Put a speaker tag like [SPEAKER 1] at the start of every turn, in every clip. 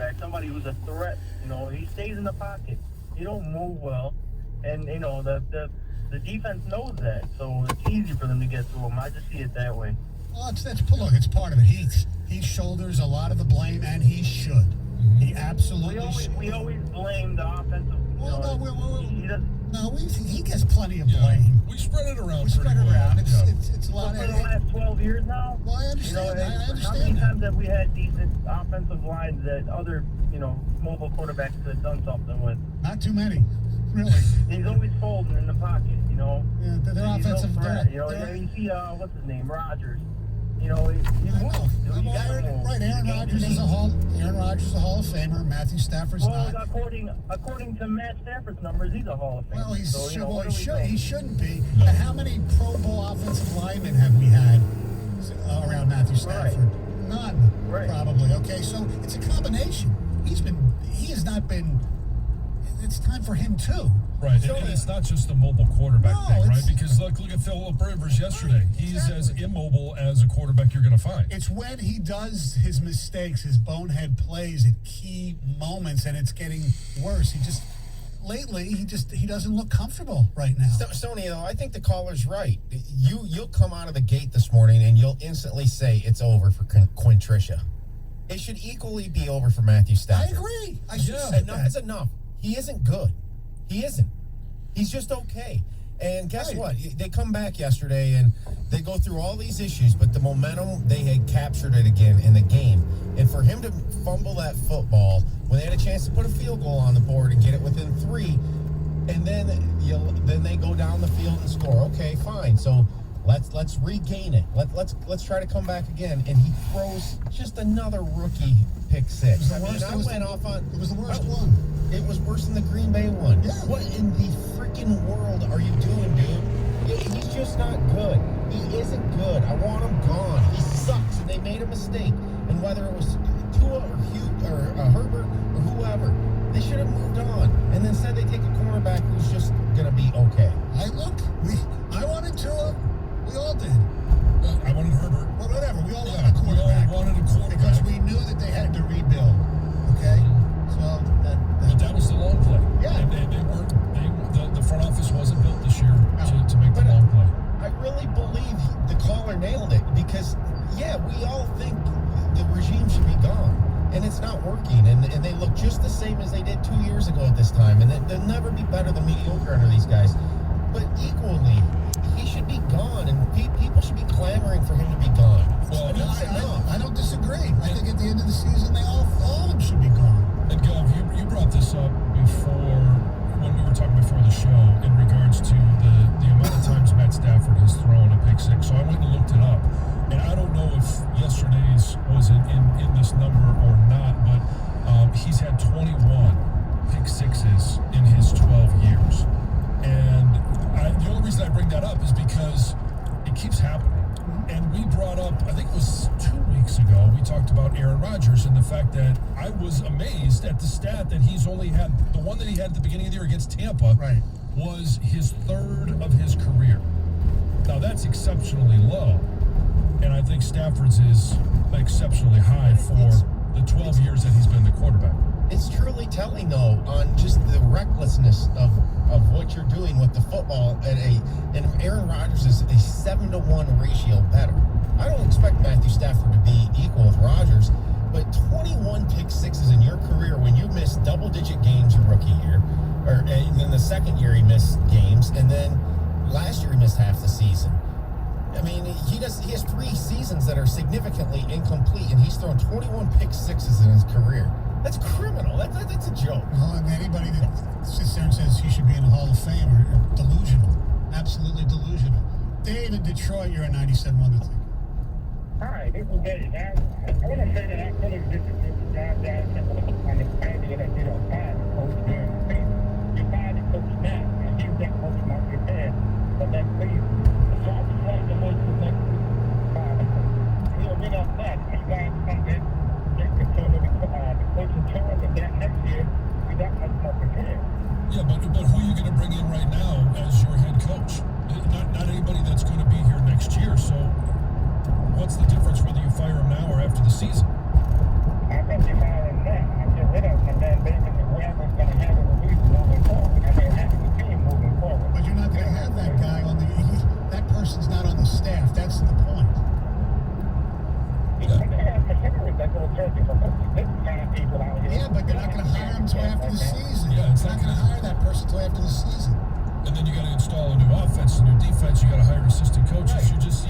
[SPEAKER 1] quarterback, somebody who's a threat. He stays in the pocket. He don't move well, and the defense knows that, so it's easy for them to get through him. I just see it that way.
[SPEAKER 2] Well, it's part of it. He shoulders a lot of the blame, and he should. He absolutely should.
[SPEAKER 1] We always blame the offensive.
[SPEAKER 2] He gets plenty of blame.
[SPEAKER 3] We spread it around.
[SPEAKER 2] It's a lot
[SPEAKER 1] for the last 12 years now.
[SPEAKER 2] Well, I understand.
[SPEAKER 1] How many times have we had decent offensive lines that other, mobile quarterbacks could have done something with?
[SPEAKER 2] Not too many, really.
[SPEAKER 1] He's always folding in the pocket,
[SPEAKER 2] Yeah, they're offensive.
[SPEAKER 1] You see, what's his name, Rodgers. He moves.
[SPEAKER 2] Right, Aaron Rodgers is a Hall of Famer. Matthew Stafford's not.
[SPEAKER 1] According to Matt Stafford's numbers, he's a Hall of Famer.
[SPEAKER 2] Well, he shouldn't be. And how many Pro Bowl offensive linemen have we had around Matthew Stafford? Right. None, probably. Okay, so it's a combination. He has not been. It's time for him too.
[SPEAKER 3] Right, and it's not just the mobile quarterback thing, right? Because look at Philip Rivers yesterday. He's as immobile as a quarterback you're going to find.
[SPEAKER 2] It's when he does his mistakes, his bonehead plays at key moments, and it's getting worse. Lately, he doesn't look comfortable right now.
[SPEAKER 4] Stoney, though, I think the caller's right. You'll come out of the gate this morning and you'll instantly say it's over for Quinn Trisha. It should equally be over for Matthew Stafford.
[SPEAKER 2] I agree.
[SPEAKER 4] Enough is enough. He isn't good. He isn't. He's just okay. And guess what? They come back yesterday and they go through all these issues, but the momentum, they had captured it again in the game. And for him to fumble that football when they had a chance to put a field goal on the board and get it within 3, and then they go down the field and score. Okay, fine. So let's regain it. Let's try to come back again. And he throws just another rookie pick 6.
[SPEAKER 2] It was the worst one.
[SPEAKER 4] It was worse than the Green Bay one.
[SPEAKER 2] Yeah.
[SPEAKER 4] What in the freaking world are you doing, dude? He's just not good. He isn't good. I want him gone. He sucks, and they made a mistake. And whether it was Tua or Hugh or Herbert or whoever, they should have moved on. And instead, they take a cornerback who's just gonna be okay.
[SPEAKER 2] I wanted Tua. We all did.
[SPEAKER 3] I wanted Herbert.
[SPEAKER 2] Well, whatever. We all wanted a quarterback.
[SPEAKER 3] We all wanted a quarterback
[SPEAKER 2] because we knew that they had to rebuild. Okay, so
[SPEAKER 3] but that was the long play.
[SPEAKER 2] Yeah,
[SPEAKER 3] and the front office wasn't built this year to make the long play.
[SPEAKER 4] I really believe the caller nailed it because we all think the regime should be gone, and it's not working, and they look just the same as they did 2 years ago at this time, and they'll never be better than mediocre under these guys. But equally, he should be gone, and people should be clamoring for him to be gone.
[SPEAKER 2] Well, I don't disagree. I think at the end of the season, all of them should be gone.
[SPEAKER 3] And Gov, you brought this up before when we were talking before the show in regards to the amount of times Matt Stafford has thrown a pick 6. So I went and looked it up, and I don't know if yesterday's was in this number or not, but he's had 21 pick 6s in his 12 years. And the only reason I bring that up is because it keeps happening. And we brought up, I think it was 2 weeks ago, we talked about Aaron Rodgers and the fact that I was amazed at the stat that he's only had, the one that he had at the beginning of the year against Tampa was his 3rd of his career. Now that's exceptionally low. And I think Stafford's is exceptionally high for the 12 years that he's been the quarterback.
[SPEAKER 4] It's truly telling, though, on just the recklessness of what you're doing with the football and Aaron Rodgers is a 7-to-1 ratio better. I don't expect Matthew Stafford to be equal with Rodgers, but 21 pick 6s in your career when you missed double-digit games your rookie year, and then the second year he missed games, and then last year he missed half the season. I mean, he has 3 seasons that are significantly incomplete, and he's thrown 21 pick 6s in his career. That's criminal. That's a joke.
[SPEAKER 2] Well, and anybody that sits there and says he should be in the Hall of Fame are delusional. Absolutely delusional. Dave in Detroit, you're at 97.1 The Ticket.
[SPEAKER 5] All right, this is Dave. I want to say that I fully disagree with John Johnson on the idea that you don't fire the coach during the season. You fire the coach now, and he's that coach mark your head for that season. So I just wanted to make the next he'll bring up that. You guys come in, get control of the coaching term, and then next year, we got much more prepared.
[SPEAKER 3] Yeah, but who are you going to bring in right now as your head coach? Not anybody that's going to be here next year. So what's the difference whether you fire him now or after the season?
[SPEAKER 5] I think you fire him now.
[SPEAKER 2] until after the season.
[SPEAKER 3] Yeah, it's
[SPEAKER 2] You're not
[SPEAKER 3] not
[SPEAKER 2] going to hire that person until after the season.
[SPEAKER 3] And then you got to install a new offense, a new defense. You got to hire assistant coaches.
[SPEAKER 1] Right.
[SPEAKER 3] You just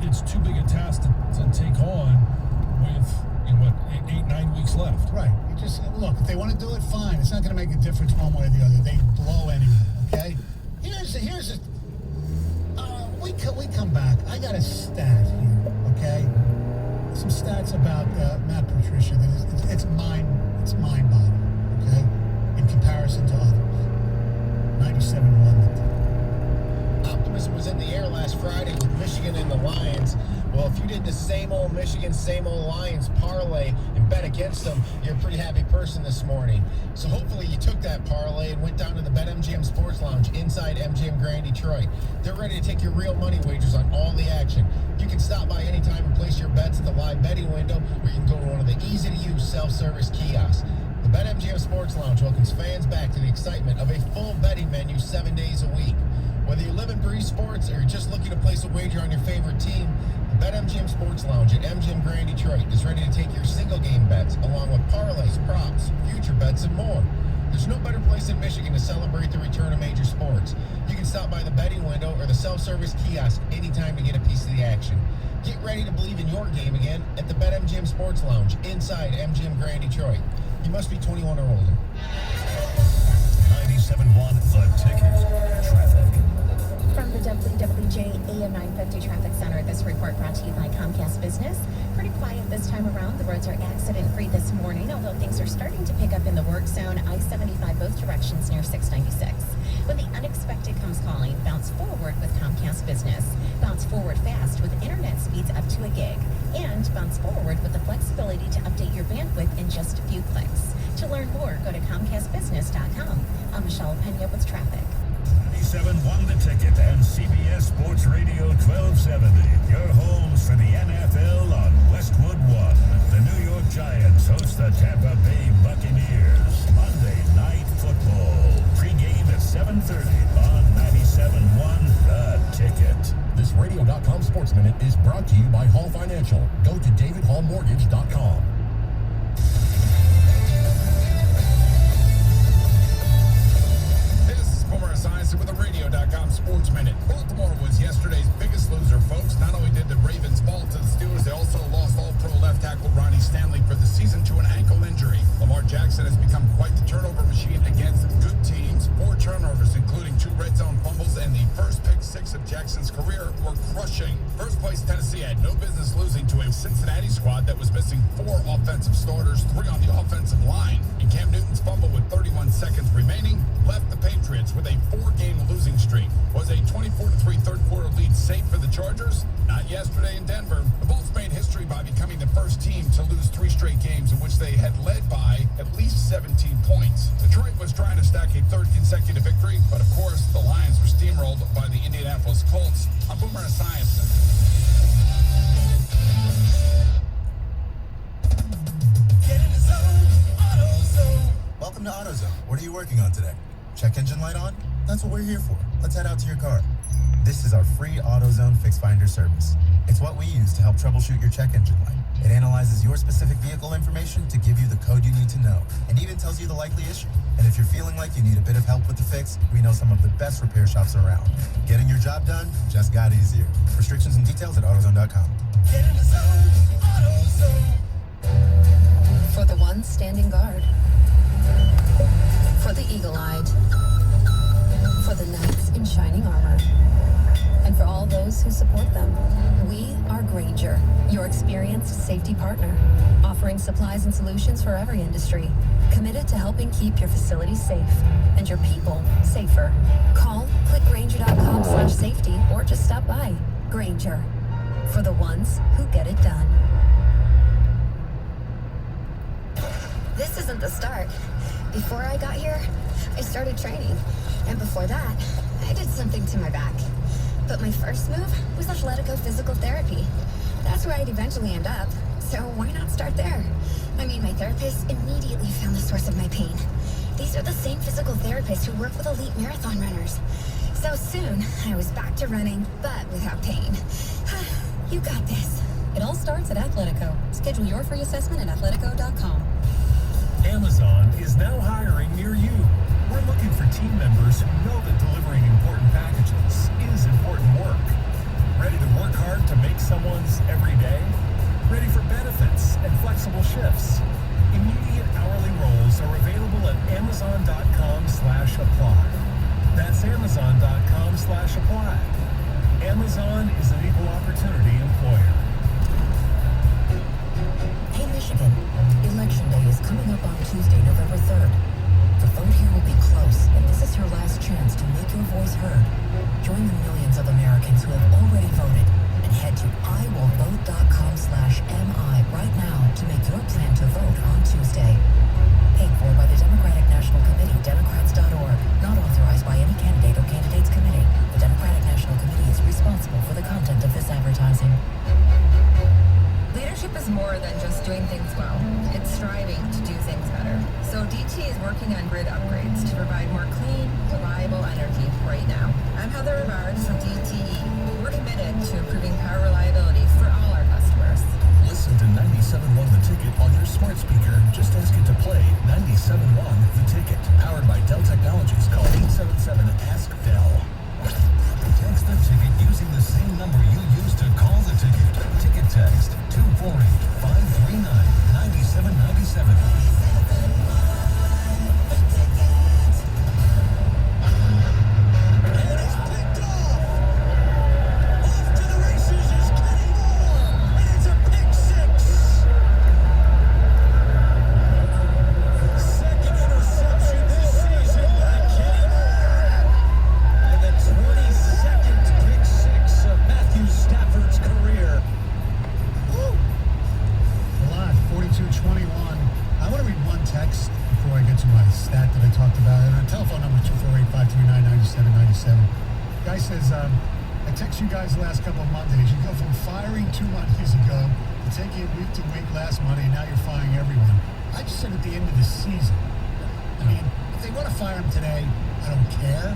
[SPEAKER 3] it's too big a task to take on with 8-9 weeks left.
[SPEAKER 2] Right. You just look. If they want to do it, fine. It's not going to make a difference one way or the other. They blow anyway. Okay. Here's a. We come back. I got a stat here. Okay. Some stats about Matt Patricia that is it's mind-boggling. Okay. In comparison to others. 97-1.
[SPEAKER 4] Optimism was in the air last Friday with Michigan and the Lions. Well, if you did the same old Michigan, same old Lions parlay and bet against them, you're a pretty happy person this morning. So hopefully you took that parlay and went down to the BetMGM Sports Lounge inside MGM Grand Detroit. They're ready to take your real money wagers on all the action. You can stop by anytime and place your bets at the live betting window, or you can go to one of the easy-to-use self-service kiosks. The BetMGM Sports Lounge welcomes fans back to the excitement of a full betting menu 7 days a week. Whether you live and breathe sports or you're just looking to place a wager on your favorite team, the BetMGM Sports Lounge at MGM Grand Detroit is ready to take your single game bets along with parlays, props, future bets, and more. There's no better place in Michigan to celebrate the return of major sports. You can stop by the betting window or the self-service kiosk anytime to get a piece of the action. Get ready to believe in your game again at the BetMGM Sports Lounge inside MGM Grand Detroit. You must be 21 or older.
[SPEAKER 6] 97.1 The Ticket. Traffic.
[SPEAKER 7] From the WWJ AM 950 Traffic Center, this report brought to you by Comcast Business. Pretty quiet this time around. The roads are accident-free this morning, although things are starting to pick up in the work zone. I-75 both directions near 696. When the unexpected comes calling, bounce forward with Comcast Business. Bounce forward fast with internet speeds up to a gig. And bounce forward with the flexibility to update your bandwidth in just a few clicks. To learn more, go to ComcastBusiness.com. I'm Michelle Pena with traffic.
[SPEAKER 6] 97.1 The Ticket and CBS Sports Radio 1270. Your homes for the NFL on Westwood One. The New York Giants host the Tampa Bay Buccaneers. Monday Night Football. Pre-game at 7:30 on 97.1 The Ticket.
[SPEAKER 8] This Radio.com Sports Minute is brought to you by Hall Financial. Go to DavidHallMortgage.com.
[SPEAKER 9] With a Radio.com Sports Minute. Baltimore was yesterday's biggest loser, folks. Not only did the Ravens fall to the Steelers, they also lost all-pro left tackle Ronnie Stanley for the season to an ankle injury. Lamar Jackson has become quite the turnover machine against good teams. 4 turnovers, including 2 red zone fumbles, and the first pick 6 of Jackson's career were crushing. First place Tennessee had no business losing to a Cincinnati squad that was missing 4 offensive starters, 3 on the offensive line. And Cam Newton's fumble with 31 seconds remaining left the Patriots with a 4-game losing streak. Was a 24-3 third-quarter lead safe for the Chargers? Not yesterday in Denver. The Bolts made history by becoming the first team to lose 3 straight games in which they had led by at least 17 points. Detroit was trying to stack a 3rd consecutive victory, but of course, the Lions were steamrolled by the Indianapolis Colts. I'm Boomer Esiason.
[SPEAKER 10] Get in the zone, AutoZone. Welcome to AutoZone. What are you working on today? Check engine light on? That's what we're here for. Let's head out to your car. This is our free AutoZone Fix Finder service. It's what we use to help troubleshoot your check engine light. It analyzes your specific vehicle information to give you the code you need to know, and even tells you the likely issue. And if you're feeling like you need a bit of help with the fix, we know some of the best repair shops around. Getting your job done just got easier. Restrictions and details at AutoZone.com.
[SPEAKER 11] Get in the zone, AutoZone. For the ones standing guard. For the eagle-eyed. For the knights in shining armor. And for all those who support them. We are Grainger, your experienced safety partner, offering supplies and solutions for every industry, committed to helping keep your facilities safe and your people safer. Call, click Grainger.com/safety, or just stop by. Grainger, for the ones who get it done.
[SPEAKER 7] This isn't the start. Before I got here, I started training. And before that, I did something to my back. But my first move was Athletico Physical Therapy. That's where I'd eventually end up. So why not start there? I mean, my therapist immediately found the source of my pain. These are the same physical therapists who work with elite marathon runners. So soon, I was back to running, but without pain. You got this.
[SPEAKER 11] It all starts at Athletico. Schedule your free assessment at Athletico.com.
[SPEAKER 6] Amazon is now hiring team members who know that delivering important packages is important work. Ready to work hard to make someone's every day? Ready for benefits and flexible shifts? Immediate hourly roles are available at Amazon.com/apply. That's Amazon.com/apply. Amazon is an equal opportunity employer.
[SPEAKER 12] Hey, Michigan. Election Day is coming up on Tuesday, November 3rd. The vote here will be close, and this is your last chance to make your voice heard. Join the millions of Americans who have already voted and head to iwillvote.com/MI right now to make your plan to vote on Tuesday. Paid for by the Democratic National Committee, Democrats.org. Not authorized by any candidate or candidates committee. The Democratic National Committee is responsible for the content of this advertising.
[SPEAKER 13] Leadership is more than just doing things well. It's striving to do things better. So DT is working on grid upgrades to provide more clean, reliable energy right now. I'm Heather Rivard from DTE. We're committed to improving power reliability for all our customers.
[SPEAKER 6] Listen to 97.1 The Ticket on your smart speaker. Just ask it to play 97.1 The Ticket. Powered by Dell Technologies. Call 877-ASK-DELL. Text the ticket using the same number you used to call the ticket. Ticket text 248-539-9797.
[SPEAKER 2] Guy says, I text you guys the last couple of Mondays. You go from firing 2 Mondays ago to taking it week to week last Monday, and now you're firing everyone. I just said at the end of the season. I mean, if they want to fire him today, I don't care.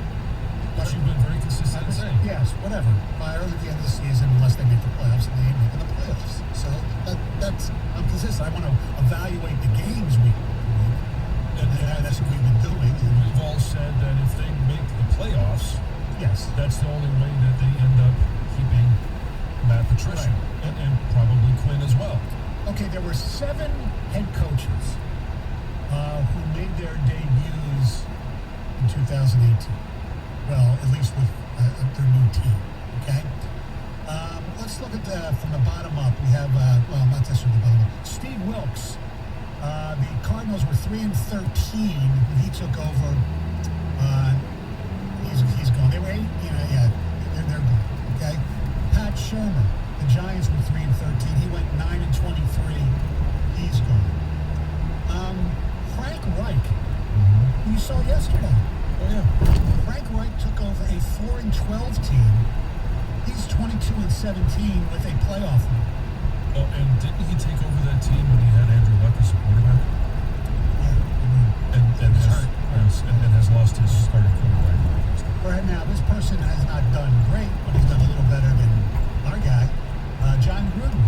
[SPEAKER 3] But you've been very consistent in saying.
[SPEAKER 2] Yes, whatever. Fire him at the end of the season unless they make the playoffs, and they ain't making the playoffs. So I'm consistent. I want to evaluate the games week to week. And that's what we've been doing. And
[SPEAKER 3] we've all said that if they make the playoffs,
[SPEAKER 2] yes,
[SPEAKER 3] that's the only way that they end up keeping Matt Patricia, right. and probably Quinn as well.
[SPEAKER 2] Okay, there were 7 head coaches who made their debuts in 2018. Well, at least with their new team. Okay, let's look at from the bottom up. We have well, not just from the bottom up. Steve Wilkes. The Cardinals were 3-13 when he took over. He's gone. They were 8. They're gone. Okay. Pat Shermer. The Giants were 3-13. He went 9-23. He's gone. Frank Reich, who you saw yesterday.
[SPEAKER 3] Oh yeah.
[SPEAKER 2] Frank Reich took over a 4-12 team. He's 22-17 with a playoff win.
[SPEAKER 3] Oh, and didn't he take over that team when he had Andrew Luck as a quarterback?
[SPEAKER 2] Yeah.
[SPEAKER 3] And has lost his starting quarterback.
[SPEAKER 2] Right now, this person has not done great, but he's done a little better than our guy. John Gruden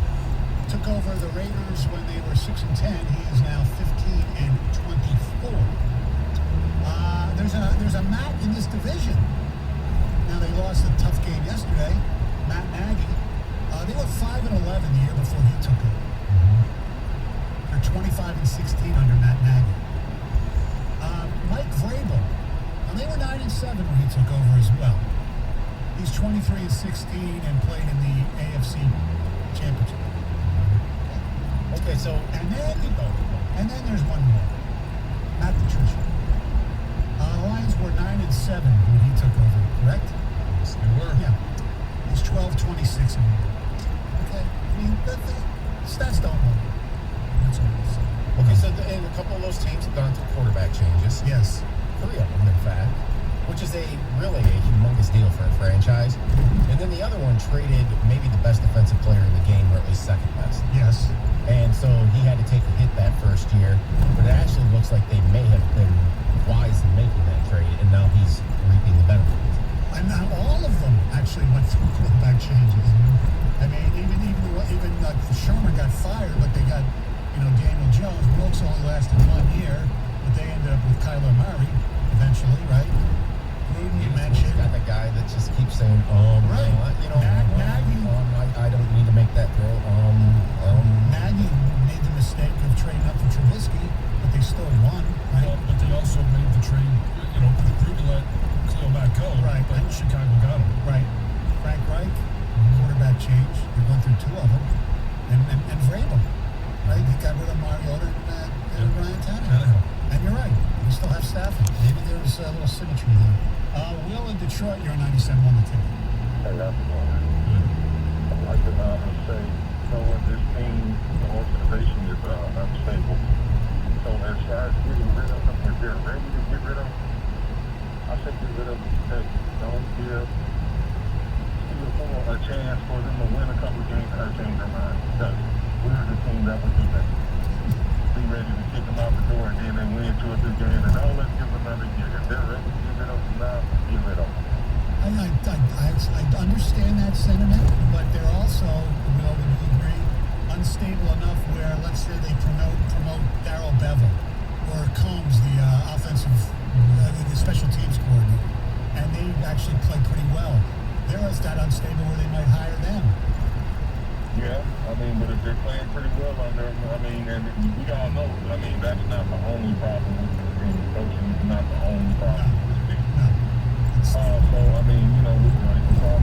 [SPEAKER 2] took over the Raiders when they were 6-10. He is now 15-24. There's a Matt in this division. Now they lost a tough game yesterday. Matt Nagy. They were 5-11 the year before he took over. They're 25-16 under Matt Nagy. Mike Vrabel. Now they were 9-7 when he took over as well. He's 23-16 and played in the AFC Championship.
[SPEAKER 4] Okay, so
[SPEAKER 2] and then there's one more. Matt Patricia. Lions were 9-7 when he took over, correct?
[SPEAKER 3] Yes, they were.
[SPEAKER 2] Yeah. He's 12-26 in the year. Okay. I mean, the stats don't lie. That's all I'm saying.
[SPEAKER 4] Okay, so and a couple of those teams have gone through quarterback changes.
[SPEAKER 2] Yes.
[SPEAKER 4] 3 of them, in fact, which is really a humongous deal for a franchise. And then the other one traded maybe the best defensive player in the game, or at least second best.
[SPEAKER 2] Yes.
[SPEAKER 4] And so he had to take a hit that first year, but it actually looks like they may have been wise in making that trade, and now he's reaping the benefits.
[SPEAKER 2] And now all of them actually went through quarterback changes. I mean, even Sherman got fired, but they got, Daniel Jones. Wilkes only lasted 1 year, but they ended up with Kyler Murray eventually, right? Gruden, you
[SPEAKER 4] He's
[SPEAKER 2] mentioned.
[SPEAKER 4] got the guy that just keeps saying,
[SPEAKER 2] Right.
[SPEAKER 4] Nagy. I don't need to make that throw.
[SPEAKER 2] Nagy made the mistake of trading up for Trubisky, but they still won. Right?
[SPEAKER 3] Well, but they also made the trade, Gruden let Khalil Mack go,
[SPEAKER 2] Right.
[SPEAKER 3] but Chicago got him.
[SPEAKER 2] Right. Frank Reich, quarterback change. They went through two of them. And Vrabel, right? He got rid of Mariota and Ryan Tannehill. And you're right. We still have Stafford. Maybe there's a little symmetry there. Will in Detroit, you're 97 on the ticket.
[SPEAKER 14] Hey, that's fine. I'd like to say, when this team, the organization is unstable. So as far as getting rid of them, if they're ready to get rid of them, I say get rid of them today. Don't give a chance for them to win a couple games and change their mind. Because we're the team that would do that. Be ready to kick them out the door and then they win 2 or 3 games and let's give them another year. If they're ready to get rid of them now, get rid of them.
[SPEAKER 2] I understand that sentiment, but they're also, Will, would you agree, unstable enough where, let's say, they promote Darrell Bevel or Combs, the offensive, the special teams coordinator, and they actually play pretty well. They're that unstable where they might hire them.
[SPEAKER 14] Yeah, but if they're playing pretty well under them, and we all know, that's not the only problem with this team. Coaching is not the only problem with this team.
[SPEAKER 2] No.
[SPEAKER 14] It's almost,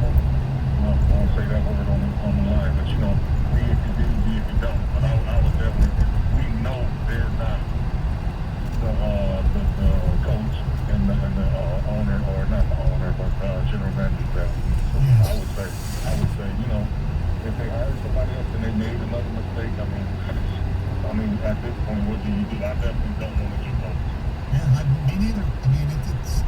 [SPEAKER 14] I won't say that word on the line, but be if you do, be if you don't. But I would definitely, we know they're not the coach and the owner, or not the owner, but general manager that we need. So I would say, if they hire somebody else and they made another mistake, at this point, what do you do? I definitely don't want to get coached.
[SPEAKER 2] Yeah, me neither. It's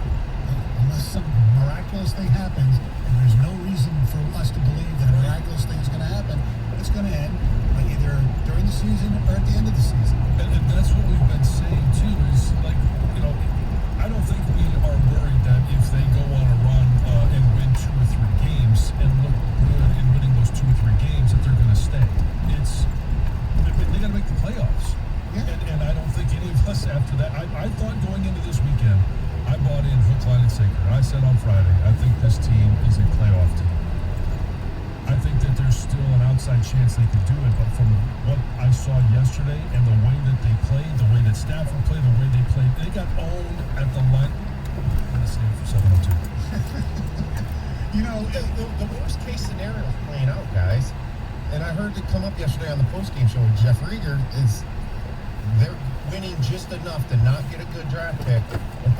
[SPEAKER 2] unless some miraculous thing happens, and there's no reason for us to believe that a miraculous thing is going to happen, it's going to end either during the season or at the end of the season.
[SPEAKER 3] And that's what we've been saying too. Is I don't think we are worried that if they go on a run and win 2 or 3 games and look good in winning those 2 or 3 games that they're going to stay. They got to make the playoffs.
[SPEAKER 2] Yeah.
[SPEAKER 3] And I don't think any of us after that. I thought going into this weekend, I bought in hook, line, and sinker. I said on Friday, I think this team is a playoff team. I think that there's still an outside chance they could do it, but from what I saw yesterday and the way that they played, the way that Stafford played, the way they played, they got owned at the line. I'm going to say it for 702.
[SPEAKER 4] The worst case scenario is playing out, guys. And I heard it come up yesterday on the postgame show with Jeff Rieger, is they're winning just enough to not get a good draft pick and